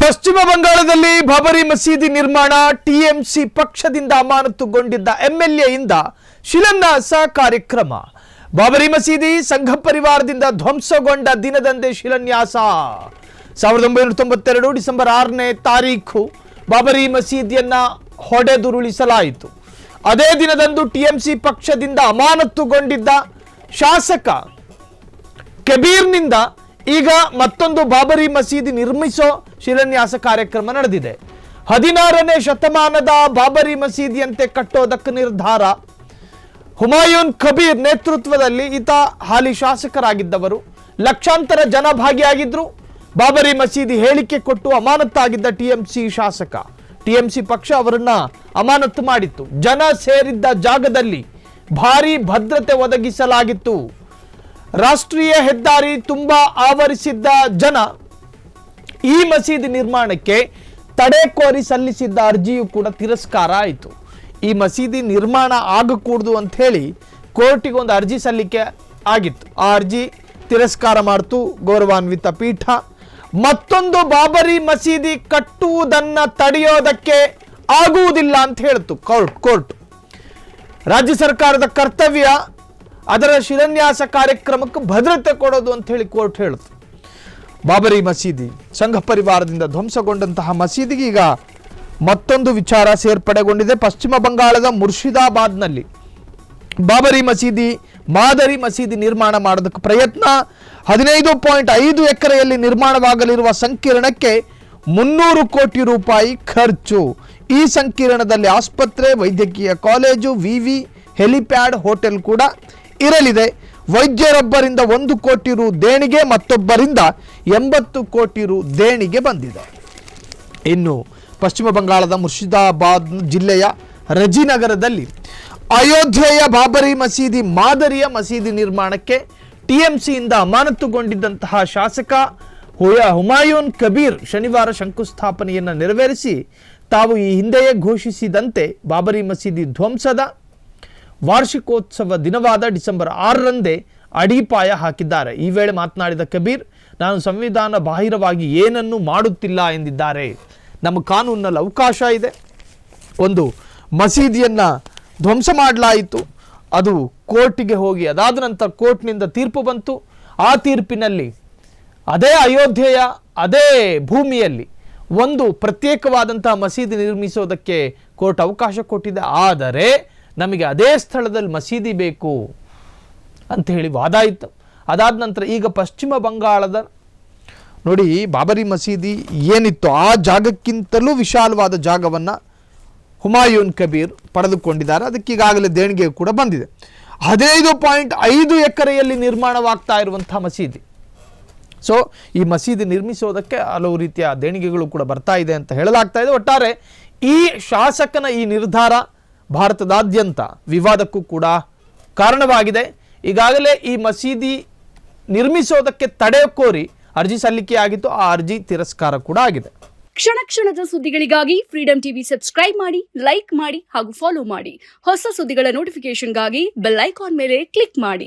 ಪಶ್ಚಿಮ ಬಂಗಾಳದಲ್ಲಿ ಬಾಬರಿ ಮಸೀದಿ ನಿರ್ಮಾಣ ಟಿಎಂಸಿ ಪಕ್ಷದಿಂದ ಅಮಾನತುಗೊಂಡಿದ್ದ ಎಂಎಲ್ಎಯಿಂದ ಶಿಲಾನ್ಯಾಸ ಕಾರ್ಯಕ್ರಮ. ಬಾಬರಿ ಮಸೀದಿ ಸಂಘ ಪರಿವಾರದಿಂದ ಧ್ವಂಸಗೊಂಡ ದಿನದಂದೇ ಶಿಲಾನ್ಯಾಸ. 1992 ಡಿಸೆಂಬರ್ 6ನೇ ತಾರೀಖು ಬಾಬರಿ ಮಸೀದಿಯನ್ನ ಹೊಡೆದುರುಳಿಸಲಾಯಿತು. ಅದೇ ದಿನದಂದು ಟಿಎಂಸಿ ಪಕ್ಷದಿಂದ ಅಮಾನತುಗೊಂಡಿದ್ದ ಶಾಸಕ ಕಬೀರ್ನಿಂದ ಈಗ ಮತ್ತೊಂದು ಬಾಬರಿ ಮಸೀದಿ ನಿರ್ಮಿಸೋ ಶಿಲಾನ್ಯಾಸ ಕಾರ್ಯಕ್ರಮ ನಡೆದಿದೆ. 16ನೇ ಶತಮಾನದ ಬಾಬರಿ ಮಸೀದಿಯಂತೆ ಕಟ್ಟೋದಕ್ಕೆ ನಿರ್ಧಾರ. ಹುಮಾಯೂನ್ ಕಬೀರ್ ನೇತೃತ್ವದಲ್ಲಿ ಈತ ಹಾಲಿ ಶಾಸಕರಾಗಿದ್ದವರು. ಲಕ್ಷಾಂತರ ಜನ ಭಾಗಿಯಾಗಿದ್ರು. ಬಾಬರಿ ಮಸೀದಿ ಹೇಳಿಕೆ ಕೊಟ್ಟು ಅಮಾನತ್ತಾಗಿದ್ದ ಟಿಎಂಸಿ ಶಾಸಕ. ಟಿಎಂಸಿ ಪಕ್ಷ ಅವರನ್ನ ಅಮಾನತು ಮಾಡಿತ್ತು. ಜನ ಸೇರಿದ್ದ ಜಾಗದಲ್ಲಿ ಭಾರಿ ಭದ್ರತೆ ಒದಗಿಸಲಾಗಿತ್ತು. ರಾಷ್ಟ್ರೀಯ ಹೆದ್ದಾರಿ ತುಂಬಾ ಆವರಿಸಿದ್ದ ಜನ ಈ ಮಸೀದಿ ನಿರ್ಮಾಣಕ್ಕೆ ತಡೆ ಕೋರಿ ಸಲ್ಲಿಸಿದ್ದ ಅರ್ಜಿಯು ಕೂಡ ತಿರಸ್ಕಾರ ಆಯಿತು. ಈ ಮಸೀದಿ ನಿರ್ಮಾಣ ಆಗಕೂಡದು ಅಂತ ಹೇಳಿ ಕೋರ್ಟಿಗೆ ಒಂದು ಅರ್ಜಿ ಸಲ್ಲಿಕೆ ಆಗಿತ್ತು. ಆ ಅರ್ಜಿ ತಿರಸ್ಕಾರ ಮಾಡಿತು ಗೌರವಾನ್ವಿತ ಪೀಠ. ಮತ್ತೊಂದು ಬಾಬರಿ ಮಸೀದಿ ಕಟ್ಟುವುದನ್ನು ತಡೆಯೋದಕ್ಕೆ ಆಗುವುದಿಲ್ಲ ಅಂತ ಹೇಳ್ತು ಕೋರ್ಟ್. ರಾಜ್ಯ ಸರ್ಕಾರದ ಕರ್ತವ್ಯ ಅದರ ಶಿಲಾನ್ಯಾಸ ಕಾರ್ಯಕ್ರಮಕ್ಕೆ ಭದ್ರತೆ ಕೊಡೋದು ಅಂತ ಹೇಳಿ ಕೋರ್ಟ್ ಹೇಳಿತು. ಬಾಬರಿ ಮಸೀದಿ ಸಂಘ ಪರಿವಾರದಿಂದ ಧ್ವಂಸಗೊಂಡಂತಹ ಮಸೀದಿಗೆ ಈಗ ಮತ್ತೊಂದು ವಿಚಾರ ಸೇರ್ಪಡೆಗೊಂಡಿದೆ. ಪಶ್ಚಿಮ ಬಂಗಾಳದ ಮುರ್ಷಿದಾಬಾದ್ನಲ್ಲಿ ಬಾಬರಿ ಮಸೀದಿ ಮಾದರಿ ಮಸೀದಿ ನಿರ್ಮಾಣ ಮಾಡೋದಕ್ಕೆ ಪ್ರಯತ್ನ. 15.5 ಎಕರೆಯಲ್ಲಿ ನಿರ್ಮಾಣವಾಗಲಿರುವ ಸಂಕೀರ್ಣಕ್ಕೆ 300 ಕೋಟಿ ರೂಪಾಯಿ ಖರ್ಚು. ಈ ಸಂಕೀರ್ಣದಲ್ಲಿ ಆಸ್ಪತ್ರೆ, ವೈದ್ಯಕೀಯ ಕಾಲೇಜು, ವಿವಿ, ಹೆಲಿಪ್ಯಾಡ್, ಹೋಟೆಲ್ ಕೂಡ ಇರಲಿದೆ. ವೈದ್ಯರೊಬ್ಬರಿಂದ 1 ಕೋಟಿ ರು ದೇಣಿಗೆ, ಮತ್ತೊಬ್ಬರಿಂದ 80 ಕೋಟಿ ರು ದೇಣಿಗೆ ಬಂದಿದೆ. ಇನ್ನು ಪಶ್ಚಿಮ ಬಂಗಾಳದ ಮುರ್ಷಿದಾಬಾದ್ ಜಿಲ್ಲೆಯ ರಜಿನಗರದಲ್ಲಿ ಅಯೋಧ್ಯೆಯ ಬಾಬರಿ ಮಸೀದಿ ಮಾದರಿಯ ಮಸೀದಿ ನಿರ್ಮಾಣಕ್ಕೆ ಟಿಎಂಸಿಯಿಂದ ಅಮಾನತುಗೊಂಡಿದ್ದಂತಹ ಶಾಸಕ ಹುಮಾಯೂನ್ ಕಬೀರ್ ಶನಿವಾರ ಶಂಕುಸ್ಥಾಪನೆಯನ್ನು ನೆರವೇರಿಸಿ ತಾವು ಈ ಹಿಂದೆಯೇ ಘೋಷಿಸಿದಂತೆ ಬಾಬರಿ ಮಸೀದಿ ಧ್ವಂಸದ ವಾರ್ಷಿಕೋತ್ಸವ ದಿನವಾದ ಡಿಸೆಂಬರ್ 6ರಂದೇ ಅಡಿಪಾಯ ಹಾಕಿದ್ದಾರೆ. ಈ ವೇಳೆ ಮಾತನಾಡಿದ ಕಬೀರ್, ನಾನು ಸಂವಿಧಾನ ಬಾಹಿರವಾಗಿ ಏನನ್ನೂ ಮಾಡುತ್ತಿಲ್ಲ ಎಂದಿದ್ದಾರೆ. ನಮ್ಮ ಕಾನೂನಿನಲ್ಲಿ ಅವಕಾಶ ಇದೆ. ಒಂದು ಮಸೀದಿಯನ್ನು ಧ್ವಂಸ ಮಾಡಲಾಯಿತು, ಅದು ಕೋರ್ಟಿಗೆ ಹೋಗಿ ಅದಾದ ನಂತರ ಕೋರ್ಟ್ನಿಂದ ತೀರ್ಪು ಬಂತು. ಆ ತೀರ್ಪಿನಲ್ಲಿ ಅದೇ ಅಯೋಧ್ಯೆಯ ಅದೇ ಭೂಮಿಯಲ್ಲಿ ಒಂದು ಪ್ರತ್ಯೇಕವಾದಂತಹ ಮಸೀದಿ ನಿರ್ಮಿಸೋದಕ್ಕೆ ಕೋರ್ಟ್ ಅವಕಾಶ ಕೊಟ್ಟಿದೆ. ಆದರೆ ನಮಗೆ ಅದೇ ಸ್ಥಳದಲ್ಲಿ ಮಸೀದಿ ಬೇಕು ಅಂತ ಹೇಳಿ ವಾದ ಇತ್ತು. ಅದಾದ ನಂತರ ಈಗ ಪಶ್ಚಿಮ ಬಂಗಾಳದ ನೋಡಿ ಬಾಬರಿ ಮಸೀದಿ ಏನಿತ್ತು ಆ ಜಾಗಕ್ಕಿಂತಲೂ ವಿಶಾಲವಾದ ಜಾಗವನ್ನು ಹುಮಾಯೂನ್ ಕಬೀರ್ ಪಡೆದುಕೊಂಡಿದ್ದಾರೆ. ಅದಕ್ಕೆ ಈಗಾಗಲೇ ದೇಣಿಗೆ ಕೂಡ ಬಂದಿದೆ. 15.5 ಎಕರೆಯಲ್ಲಿ ನಿರ್ಮಾಣವಾಗ್ತಾ ಇರುವಂಥ ಮಸೀದಿ. ಸೊ ಈ ಮಸೀದಿ ನಿರ್ಮಿಸೋದಕ್ಕೆ ಹಲವು ರೀತಿಯ ದೇಣಿಗೆಗಳು ಕೂಡ ಬರ್ತಾ ಇದೆ ಅಂತ ಹೇಳಲಾಗ್ತಾ ಇದೆ. ಒಟ್ಟಾರೆ ಈ ಶಾಸಕನ ಈ ನಿರ್ಧಾರ ಭಾರತದಾದ್ಯಂತ ವಿವಾದಕ್ಕೂ ಕೂಡ ಕಾರಣವಾಗಿದೆ. ಈಗಾಗಲೇ ಈ ಮಸೀದಿ ನಿರ್ಮಿಸೋದಕ್ಕೆ ತಡೆ ಕೋರಿ ಅರ್ಜಿ ಸಲ್ಲಿಕೆಯಾಗಿತ್ತು. ಆ ಅರ್ಜಿ ತಿರಸ್ಕಾರ ಕೂಡ ಆಗಿದೆ. ಕ್ಷಣ ಕ್ಷಣದ ಸುದ್ದಿಗಳಿಗಾಗಿ ಫ್ರೀಡಂ ಟಿವಿ ಸಬ್ಸ್ಕ್ರೈಬ್ ಮಾಡಿ, ಲೈಕ್ ಮಾಡಿ ಹಾಗೂ ಫಾಲೋ ಮಾಡಿ. ಹೊಸ ಸುದ್ದಿಗಳ ನೋಟಿಫಿಕೇಶನ್ಗಾಗಿ ಬೆಲ್ ಐಕಾನ್ ಮೇಲೆ ಕ್ಲಿಕ್ ಮಾಡಿ.